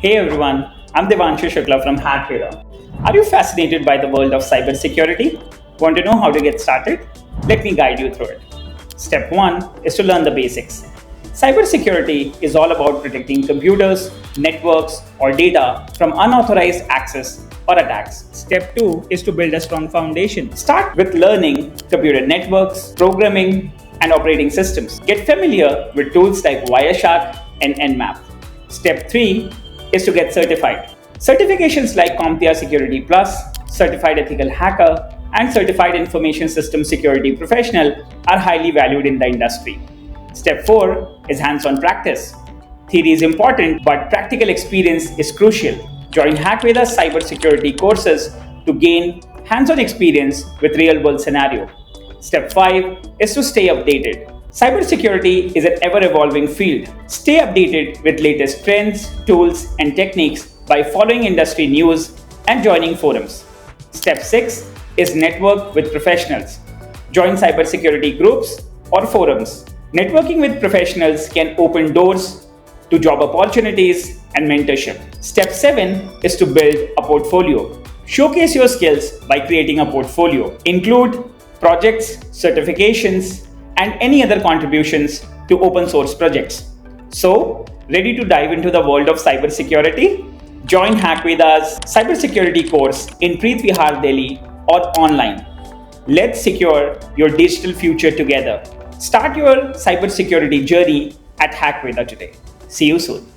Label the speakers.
Speaker 1: Hey everyone, I'm Devanshu Shukla from Hackveda. Are you fascinated by the world of cybersecurity? Want to know how to get started? Let me guide you through it. Step 1 is to learn the basics. Cybersecurity is all about protecting computers, networks, or data from unauthorized access or attacks. Step 2 is to build a strong foundation. Start with learning computer networks, programming, and operating systems. Get familiar with tools like Wireshark and Nmap. Step 3 is to get certified. Certifications like CompTIA Security Plus, Certified Ethical Hacker, and Certified Information System Security Professional are highly valued in the industry. Step 4 is hands-on practice. Theory is important, but practical experience is crucial. Join Hackveda's cybersecurity courses to gain hands-on experience with real-world scenario. Step 5 is to stay updated. Cybersecurity is an ever-evolving field. Stay updated with latest trends, tools, and techniques by following industry news and joining forums. Step 6 is network with professionals. Join cybersecurity groups or forums. Networking with professionals can open doors to job opportunities and mentorship. Step 7 is to build a portfolio. Showcase your skills by creating a portfolio. Include projects, certifications, and any other contributions to open source projects. So, ready to dive into the world of cybersecurity? Join Hackveda's cybersecurity course in Preet Vihar, Delhi, or online. Let's secure your digital future together. Start your cybersecurity journey at Hackveda today. See you soon.